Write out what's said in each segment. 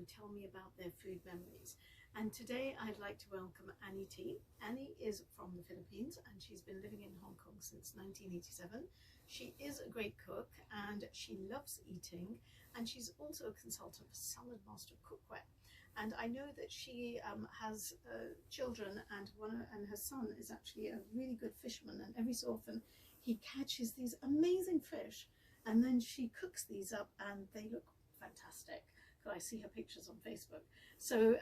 tell me about their food memories. And today I'd like to welcome Annie T. Annie is from the Philippines and she's been living in Hong Kong since 1987. She is a great cook and she loves eating, and she's also a consultant for Salad Master Cookware. And I know that she has children, and her son is actually a really good fisherman, and every so often he catches these amazing fish and then she cooks these up and they look fantastic. I see her pictures on Facebook. So,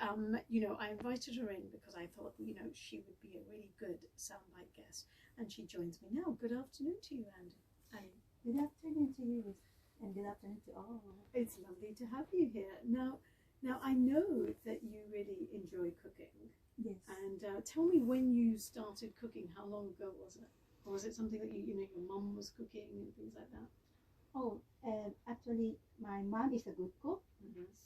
you know, I invited her in because I thought, you know, she would be a really good soundbite guest. And she joins me now. Good afternoon to you, Annie. Good afternoon to you, and good afternoon to all. It's lovely to have you here. Now I know that you really enjoy cooking. Yes. And tell me when you started cooking. How long ago was it? Or was it something that you know, your mum was cooking and things like that? Oh, and actually, my mom is a good cook.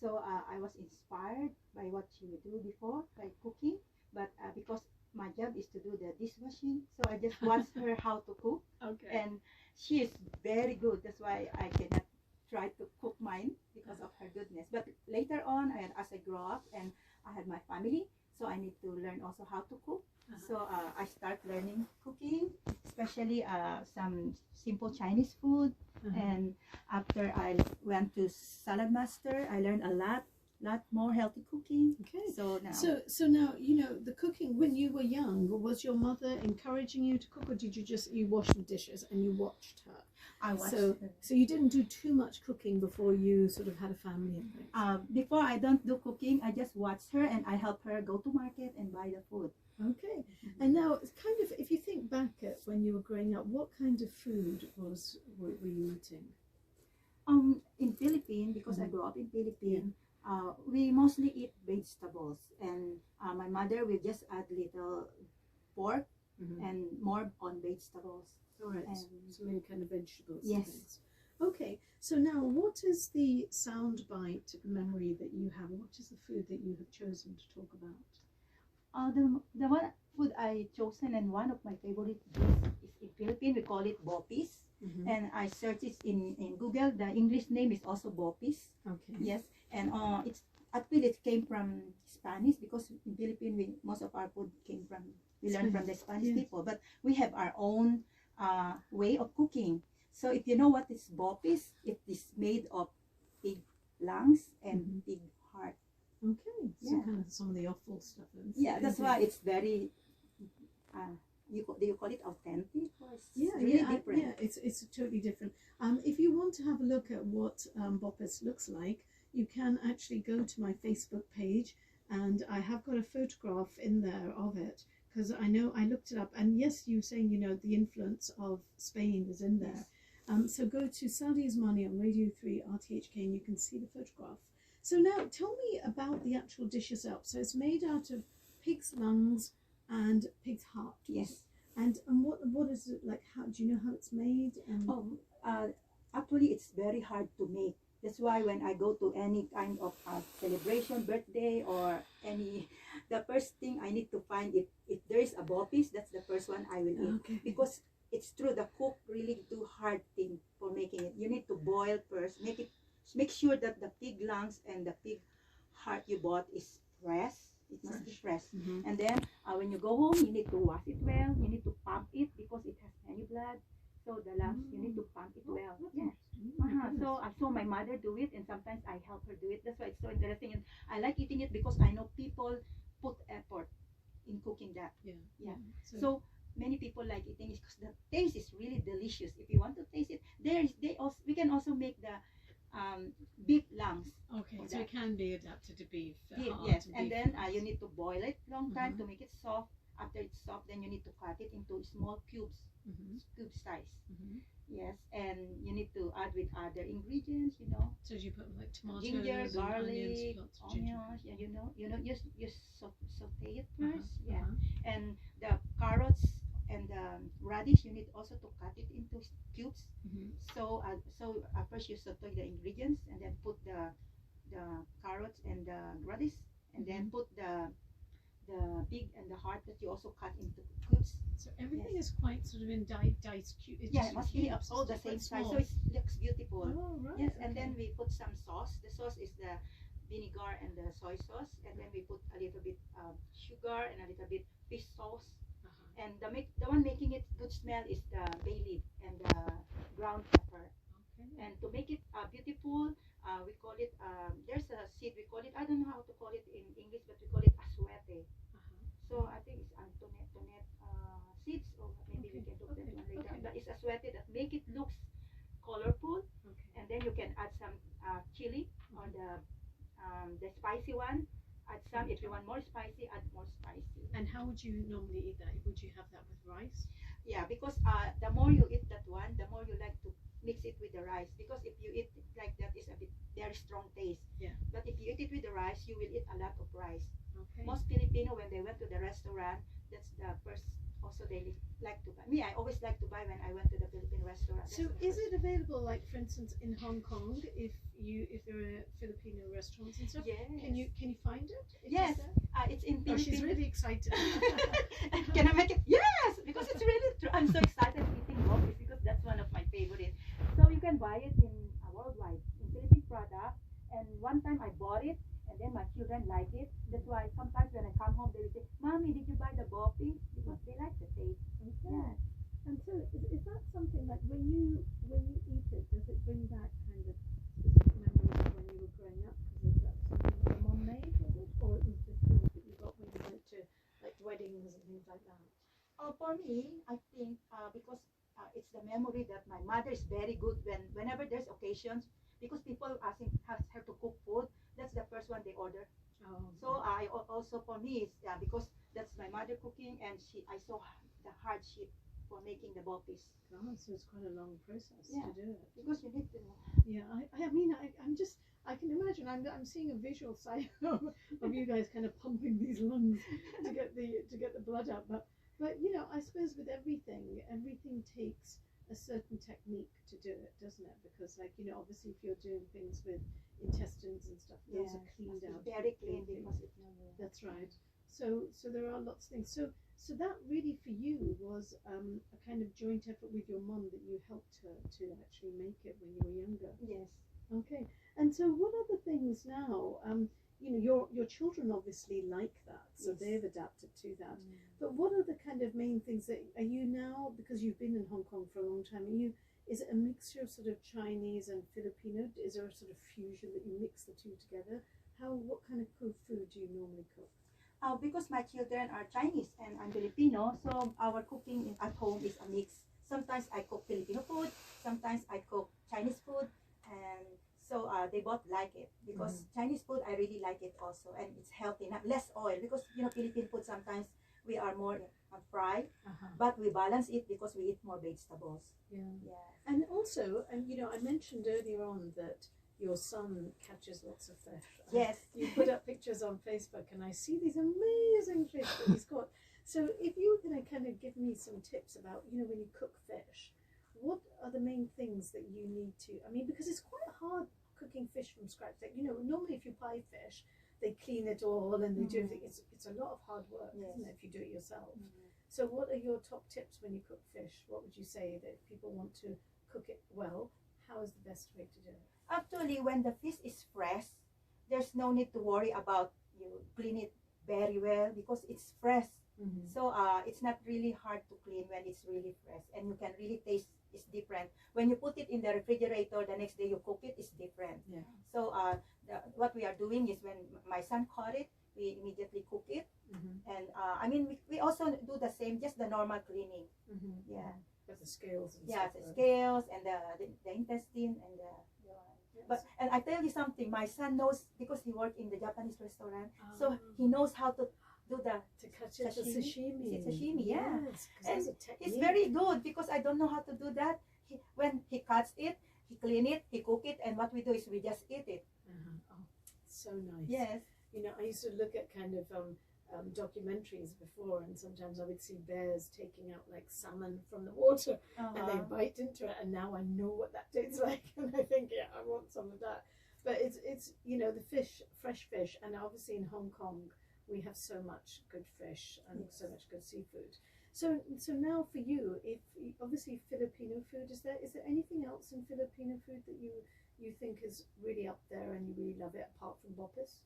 So I was inspired by what she would do before by cooking, but because my job is to do the dishwashing, so I just watched her how to cook. Okay. And she is very good. That's why I cannot try to cook mine because of her goodness. But later on, as I grow up and I had my family, so I need to learn also how to cook. So I start learning cooking, especially some simple Chinese food. And after I went to Salad Master, I learned a lot more healthy cooking. Okay. So now, so now, you know, the cooking when you were young, was your mother encouraging you to cook, or did you wash the dishes and you watched her? I watched her. So you didn't do too much cooking before you sort of had a family and things? Before I don't do cooking, I just watch her and I help her go to market and buy the food. Okay. And now, kind of, if you think back at when you were growing up, what kind of food were you eating? In Philippines, because I grew up in Philippines, we mostly eat vegetables, and my mother will just add little pork and more on vegetables. All right. So many kind of vegetables. Yes. Things. Okay. So now, what is the soundbite memory that you have? What is the food that you have chosen to talk about? The one food I chosen, and one of my favorite dishes is in Philippines, we call it bopis. And I searched it in Google. The English name is also bopis. Okay. Yes, and it's actually it came from Spanish, because in Philippines most of our food we learned from the Spanish people, but we have our own way of cooking. So if you know what is bopis, it is made of pig lungs and pig heart. Okay, so kind of some of the offal stuff. Yeah, that's why it's very. Do you call it authentic? Or it's really different. Yeah, it's totally different. If you want to have a look at what bopis looks like, you can actually go to my Facebook page, and I have got a photograph in there of it, because I know I looked it up, and yes, you're saying, you know, the influence of Spain is in there. Yes. So go to Saudi's Money on Radio 3 RTHK and you can see the photograph. So now tell me about the actual dish yourself. So it's made out of pig's lungs and pig's heart. Yes. And what is it like? How do you know how it's made? Actually, it's very hard to make. That's why when I go to any kind of celebration, birthday or the first thing I need to find, if there is a bopis, that's the first one I will eat. Okay. Because it's true, the cook really do hard thing for making it. You need to boil first, make sure that the pig lungs and the pig heart you bought is fresh. It must be fresh. And then when you go home, you need to wash it well. You need to pump it because it has any blood. So the lungs, you need to pump it well. Yeah. So my mother do it, and sometimes I help her do it. That's why it's so interesting, and I like eating it because I know people put effort in cooking that. Yeah. So many people like eating it because the taste is really delicious. If you want to taste it, we can also make the beef lungs. Okay, so it can be adapted to beef. Yes, and then you need to boil it long time to make it soft. After it's soft, then you need to cut it into small cubes, cube size. Yes, and you need to add with other ingredients, you know. So you put like tomatoes, ginger, garlic, onions, yeah, you saute it first, and the carrots and the radish, you need also to cut it into cubes. So first you saute the ingredients, and then put the carrots and the radish, and then put the pig and the heart that you also cut into cubes. So everything is quite sort of in diced cubes. Yeah, it must be all the same size, so it looks beautiful. Oh, right. Yes, and then we put some sauce. The sauce is vinegar and the soy sauce, and then we put a little bit sugar and a little bit fish sauce. And the one making it good smell is the bay leaf and the ground pepper. Okay. And to make it beautiful, we call it, there's a seed, we call it, I don't know how to call it in English, but we call it aswete. So I think it's Antoinette seeds, or maybe we can look that one later. But it's aswete that make it looks colorful. And then you can add some chili on the spicy one. Add some, if you want more spicy, add more spicy. And how would you normally eat that? Would you have that with rice? Yeah, because the more you eat that one, the more you like to mix it with the rice. Because if you eat it like that, it's a bit very strong taste. Yeah. But if you eat it with the rice, you will eat a lot of rice. Okay. Most Filipino, when they went to the restaurant, that's the first. Also, they like to buy. Me, I always like to buy when I went to the Philippine restaurant. So, is it available, like for instance, in Hong Kong, if there are Filipino restaurants and stuff? Yes. Can you find it? Yes. It's in Philippines. Oh, she's really excited. Can I make it? Yes, because it's really true. I'm so excited eating gopis because that's one of my favorites. So you can buy it in worldwide in Philippine product. And one time I bought it, and then my children like it. That's why sometimes when I come home, they will say, "Mommy, did you buy the gopi?" Because they like the taste. Okay. Yeah. And so, is that something like when you eat it, does it bring back kind of specific memories of when you were growing up? Because is that something your mom made, was it, or it was just things that you got when you went to like weddings and things like that? For me, I think because it's the memory that my mother is very good whenever there's occasions, because people ask her to cook food. That's the first one they order. Oh. So I also, for me, it's because that's my mother cooking, and I saw the hardship for making the bopis. Oh, so it's quite a long process Yeah. to do it. Because you need to. Yeah, I mean, I can imagine. I'm seeing a visual side of you guys kind of pumping these lungs to get the blood out. But you know, I suppose with everything takes a certain technique to do it, doesn't it? Because like, you know, obviously if you're doing things with intestines and stuff, those are cleaned out. Very clean because it's that's right. So there are lots of things. So that really for you was a kind of joint effort with your mum that you helped her to actually make it when you were younger. Yes. Okay. And so what other things now? You know, your children obviously like that, so Yes. they've adapted to that. But what are the kind of main things that are you now, because you've been in Hong Kong for a long time, is it a mixture of sort of Chinese and Filipino? Is there a sort of fusion that you mix the two together? What kind of food do you normally cook? Because my children are Chinese and I'm Filipino, so our cooking at home is a mix. Sometimes I cook Filipino food, sometimes I cook Chinese food, and so they both like it, because Chinese food I really like it also, and it's healthy, not less oil, because you know Philippine food sometimes we are more fried, but we balance it because we eat more vegetables. Yeah. Yeah. And also, you know, I mentioned earlier on that your son catches lots of fish. Yes. You put up pictures on Facebook, and I see these amazing fish that he's caught. So if you were going to kind of give me some tips about, you know, when you cook fish, what are the main things that you need to, I mean, because it's quite hard cooking fish from scratch. Like, you know, normally if you buy fish, they clean it all and they do everything. It's a lot of hard work, isn't it, if you do it yourself? So what are your top tips when you cook fish? What would you say that if people want to cook it well, how is the best way to do it? Actually, when the fish is fresh, there's no need to worry about you clean it very well because it's fresh. So it's not really hard to clean when it's really fresh, and you can really taste it's different. When you put it in the refrigerator, the next day you cook it, it's different. Yeah. So what we are doing is when my son caught it, we immediately cook it, and I mean we also do the same, just the normal cleaning. Yeah. With the scales. And Yeah, stuff, the scales and the intestine and the. But and I tell you something, my son knows because he worked in the Japanese restaurant, so he knows how to do the to cut it to sashimi. Sashimi, yeah. Yes, and he's very good because I don't know how to do that. When he cuts it, he clean it, he cook it, and what we do is we just eat it. Oh, so nice. Yes. You know, I used to look at kind of documentaries before, and sometimes I would see bears taking out like salmon from the water, and they bite into it, and now I know what that tastes like, and I think, yeah, I want some of that. But it's you know, the fish, fresh fish, and obviously in Hong Kong we have so much good fish and so much good seafood. So now for you, if obviously Filipino food, is there anything else in Filipino food that you think is really up there and you really love it apart from Bopis?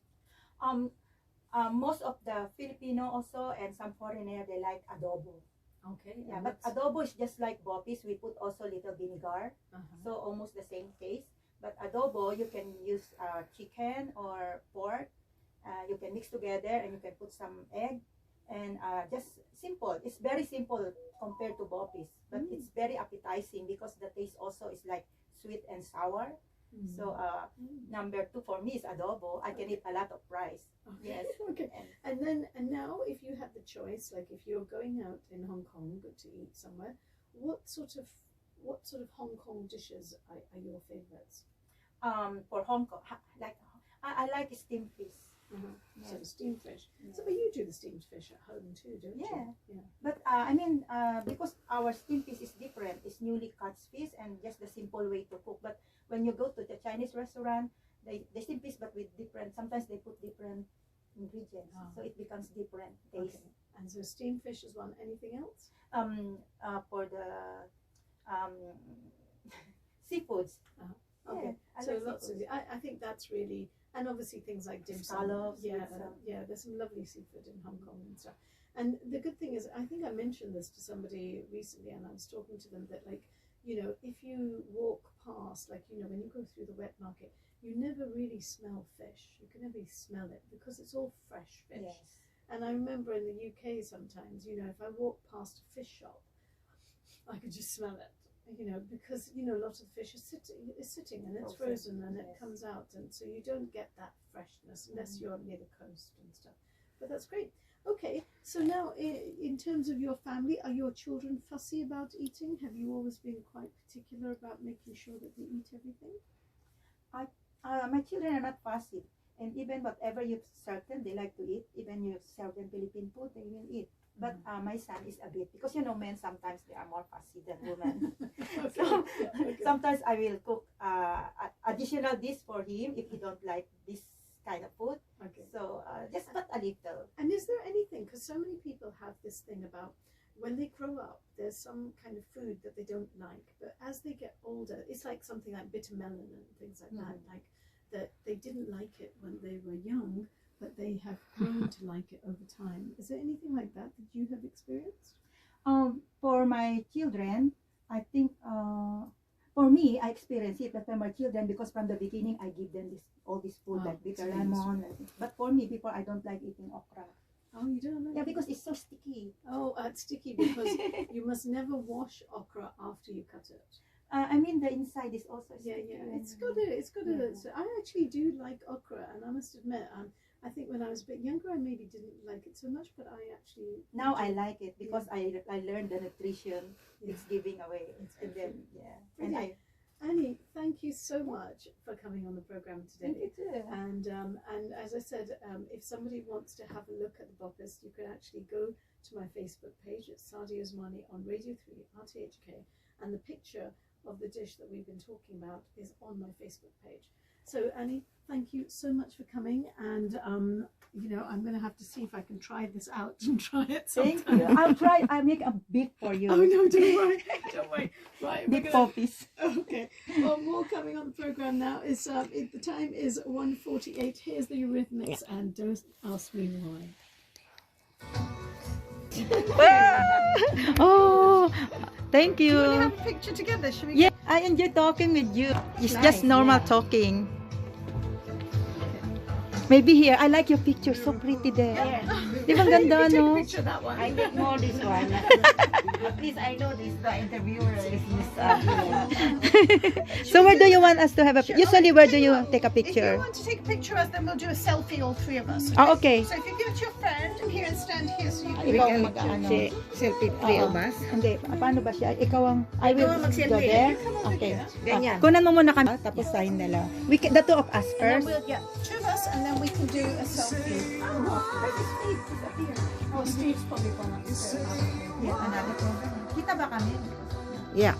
Most of the Filipino also and some foreigner, they like adobo. Okay. Yeah, but adobo is just like Bopis. We put also little vinegar, so almost the same taste. But adobo, you can use chicken or pork. You can mix together and you can put some egg and just simple. It's very simple compared to Bopis, but it's very appetizing because the taste also is like sweet and sour. So number 2 for me is adobo. I can eat a lot of rice. Okay. Yes. Okay. And now, if you had the choice, like if you're going out in Hong Kong to eat somewhere, what sort of Hong Kong dishes are your favorites? For Hong Kong, like I like steamed fish. So steamed fish. So, but you do the steamed fish at home too, don't you? Yeah. But I mean, because our steamed fish is different. It's newly cut fish and just the simple way to cook. But when you go to the Chinese restaurant, they steam fish but with different. Sometimes they put different ingredients, so it becomes different taste. Okay. And so steamed fish is one. Anything else? For the seafoods. Okay. Yeah, so like lots seafood. of. I think that's really. And obviously things like dim sum. Scallops, Yeah, there's some lovely seafood in Hong Kong and stuff. And the good thing is, I think I mentioned this to somebody recently, and I was talking to them that, like, you know, if you walk past, like, you know, when you go through the wet market, you never really smell fish. You can never smell it because it's all fresh fish. Yes. And I remember in the UK sometimes, you know, if I walked past a fish shop, I could just smell it. You know, because you know a lot of the fish is sitting and it's frozen and it comes out, and so you don't get that freshness unless you're near the coast and stuff. But that's great. Okay, so now in terms of your family, are your children fussy about eating? Have you always been quite particular about making sure that they eat everything? My children are not fussy, and even whatever you serve them, they like to eat. Even you serve them Philippine food, they will eat. But my son is a bit, because you know men sometimes they are more fussy than women. So sometimes I will cook additional dish for him if he don't like this kind of food. Okay. So just but a little. And is there anything, because so many people have this thing about when they grow up, there's some kind of food that they don't like, but as they get older, it's like something like bitter melon and things like that, like that they didn't like it when they were young, but they have grown to like it over time. Is there anything like that that you have experienced? For my children, I think for me, I experienced it, but for my children, because from the beginning, I give them all this food like bitter lemon. But for me, before, I don't like eating okra. Oh, you don't like Yeah, it? because it's so sticky. Oh, it's sticky because you must never wash okra after you cut it. I mean, the inside is also sticky. Yeah. It's got a. So I actually do like okra, and I must admit, I think when I was a bit younger, I maybe didn't like it so much, but I actually now I like it because I learned the nutrition it's giving away, and then and Annie, thank you so much for coming on the program today. Thank you too. And as I said, if somebody wants to have a look at the Bopis, you can actually go to my Facebook page. It's Sadia Osmani on Radio 3 RTHK, and the picture of the dish that we've been talking about is on my Facebook page. So Annie, thank you so much for coming, and you know, I'm going to have to see if I can try this out and try it sometime. Thank you. I'll try. I'll make a bit for you. Oh no, don't worry, don't worry. Right, big Bopis. Okay. Well, more coming on the program now. Is the time is 1:48. Here's the Rhythmics, and don't ask me why. Oh, thank you. Do you want to have a picture together? Should we? Yeah, I enjoy talking with you. It's nice, just normal talking. Maybe here. I like your picture. So pretty there. Di ba ganda, no? Picture that one. I didn't know this one. At least I know this. The interviewer is Miss. So where do you want us to have a? Usually, where do you take a If you picture? want to take a picture of us, then we'll do a selfie, all three of us. Oh, okay. So if you give it to your friend here and stand here, so you can. Ikaw ang selfie three of us. Hindi. Paano ba siya? Ikaw ang. I will ang go mag-selfie. there. Come over Okay. here. Ganyan. Kunan mo muna kami. Tapos sign nila. We can, the two of us And then first. we'll get two of us, and then we can do a selfie. Oh, where is Steve? He's up here. Oh, Steve's probably gone upstairs. Yeah, another program. Kita ba kami? Yeah.